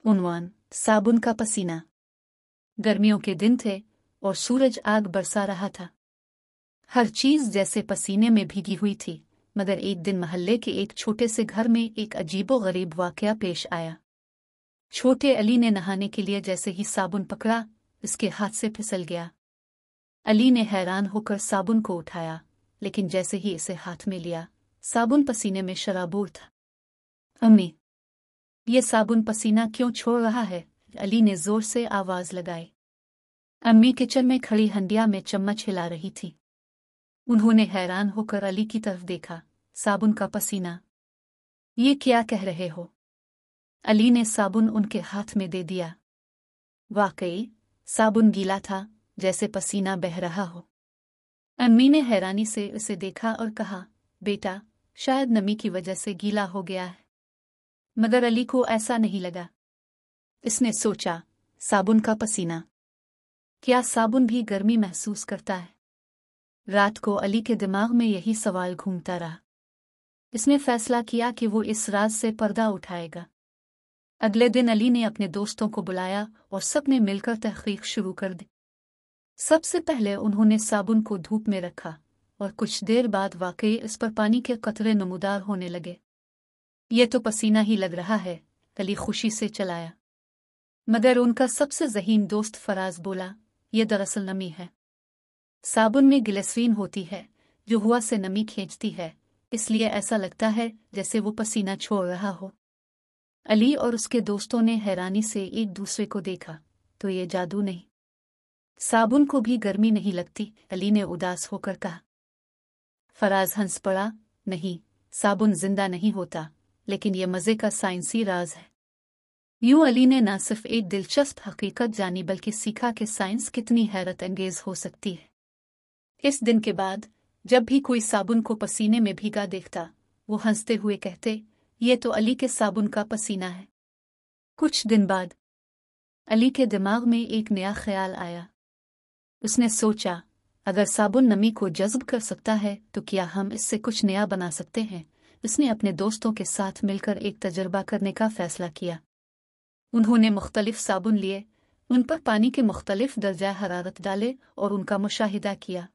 उन्वान साबुन का पसीना। गर्मियों के दिन थे और सूरज आग बरसा रहा था। हर चीज जैसे पसीने में भीगी हुई थी, मगर एक दिन महल्ले के एक छोटे से घर में एक अजीबोगरीब वाकया पेश आया। छोटे अली ने नहाने के लिए जैसे ही साबुन पकड़ा, इसके हाथ से फिसल गया। अली ने हैरान होकर साबुन को उठाया, लेकिन जैसे ही इसे हाथ में लिया, साबुन पसीने में शराबूर था। अम्मी, ये साबुन पसीना क्यों छोड़ रहा है? अली ने जोर से आवाज लगाई। अम्मी किचन में खड़ी हंडिया में चम्मच हिला रही थी। उन्होंने हैरान होकर अली की तरफ देखा। साबुन का पसीना, ये क्या कह रहे हो? अली ने साबुन उनके हाथ में दे दिया। वाकई साबुन गीला था, जैसे पसीना बह रहा हो। अम्मी ने हैरानी से उसे देखा और कहा, बेटा, शायद नमी की वजह से गीला हो गया है। मगर अली को ऐसा नहीं लगा। इसने सोचा, साबुन का पसीना, क्या साबुन भी गर्मी महसूस करता है? रात को अली के दिमाग में यही सवाल घूमता रहा। इसने फैसला किया कि वो इस राज से पर्दा उठाएगा। अगले दिन अली ने अपने दोस्तों को बुलाया और सबने मिलकर तहकीक शुरू कर दी। सबसे पहले उन्होंने साबुन को धूप में रखा और कुछ देर बाद वाकई इस पर पानी के कतरे नमूदार होने लगे। ये तो पसीना ही लग रहा है, अली खुशी से चलाया। मगर उनका सबसे ज़हीन दोस्त फराज बोला, ये दरअसल नमी है। साबुन में ग्लिसरीन होती है, जो हवा से नमी खींचती है, इसलिए ऐसा लगता है जैसे वो पसीना छोड़ रहा हो। अली और उसके दोस्तों ने हैरानी से एक दूसरे को देखा। तो ये जादू नहीं, साबुन को भी गर्मी नहीं लगती? अली ने उदास होकर कहा। फराज हंस पड़ा, नहीं, साबुन जिंदा नहीं होता, लेकिन यह मजे का साइंसी राज है। यूं अली ने न सिर्फ एक दिलचस्प हकीकत जानी, बल्कि सीखा कि साइंस कितनी हैरत अंगेज हो सकती है। इस दिन के बाद जब भी कोई साबुन को पसीने में भीगा देखता, वो हंसते हुए कहते, ये तो अली के साबुन का पसीना है। कुछ दिन बाद अली के दिमाग में एक नया ख्याल आया। उसने सोचा, अगर साबुन नमी को जज्ब कर सकता है तो क्या हम इससे कुछ नया बना सकते हैं? उसने अपने दोस्तों के साथ मिलकर एक तजर्बा करने का फैसला किया। उन्होंने मुख्तलिफ साबुन लिए, उन पर पानी के मुख्तलिफ दर्जा हरारत डाले और उनका मुशाहिदा किया।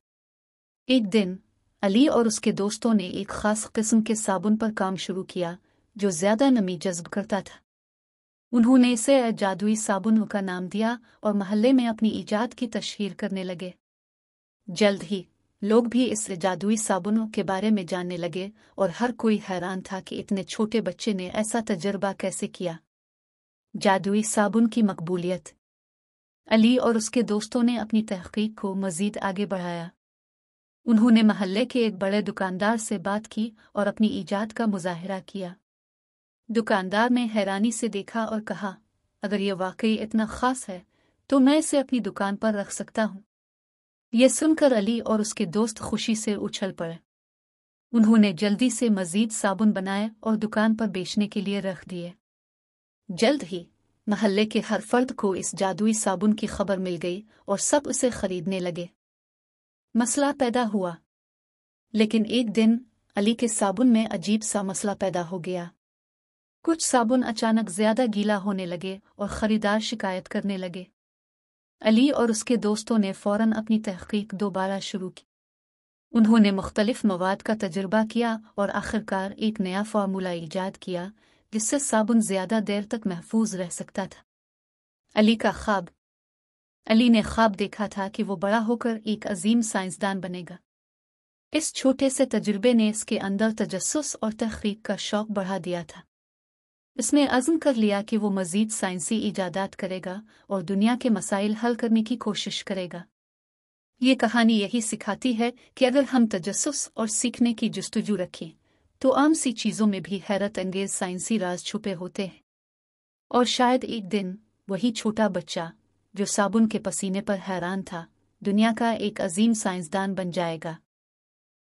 एक दिन अली और उसके दोस्तों ने एक खास किस्म के साबुन पर काम शुरू किया, जो ज्यादा नमी जज्ब करता था। उन्होंने इसे जादुई साबुन का नाम दिया और महल्ले में अपनी ईजाद की तशहीर करने लगे। जल्द ही लोग भी इस जादुई साबुनों के बारे में जानने लगे और हर कोई हैरान था कि इतने छोटे बच्चे ने ऐसा तजर्बा कैसे किया। जादुई साबुन की मकबूलियत। अली और उसके दोस्तों ने अपनी तहकीक को मजीद आगे बढ़ाया। उन्होंने महल्ले के एक बड़े दुकानदार से बात की और अपनी ईजाद का मुजाहिरा किया। दुकानदार ने हैरानी से देखा और कहा, अगर ये वाकई इतना खास है तो मैं इसे अपनी दुकान पर रख सकता हूँ। यह सुनकर अली और उसके दोस्त खुशी से उछल पड़े। उन्होंने जल्दी से मजीद साबुन बनाए और दुकान पर बेचने के लिए रख दिए। जल्द ही महल्ले के हर फर्द को इस जादुई साबुन की खबर मिल गई और सब उसे खरीदने लगे। मसला पैदा हुआ, लेकिन एक दिन अली के साबुन में अजीब सा मसला पैदा हो गया। कुछ साबुन अचानक ज्यादा गीला होने लगे और खरीदार शिकायत करने लगे। अली और उसके दोस्तों ने फौरन अपनी तहकीक दोबारा शुरू की। उन्होंने मुख्तलिफ मवाद का तजुर्बा किया और आखिरकार एक नया फार्मूला ईजाद किया, जिससे साबुन ज्यादा देर तक महफूज रह सकता था। अली का ख्वाब। अली ने ख्वाब देखा था कि वो बड़ा होकर एक अजीम साइंसदान बनेगा। इस छोटे से तजुर्बे ने इसके अंदर तजस्सुस और तहकीक का शौक बढ़ा दिया था। इसने अज़्म कर लिया कि वो मज़ीद साइंसी इजादात करेगा और दुनिया के मसाइल हल करने की कोशिश करेगा। ये कहानी यही सिखाती है कि अगर हम तजस्सुस और सीखने की जुस्तजू रखें तो आम सी चीज़ों में भी हैरत अंगेज साइंसी राज छुपे होते हैं। और शायद एक दिन वही छोटा बच्चा जो साबुन के पसीने पर हैरान था, दुनिया का एक अजीम साइंसदान बन जाएगा।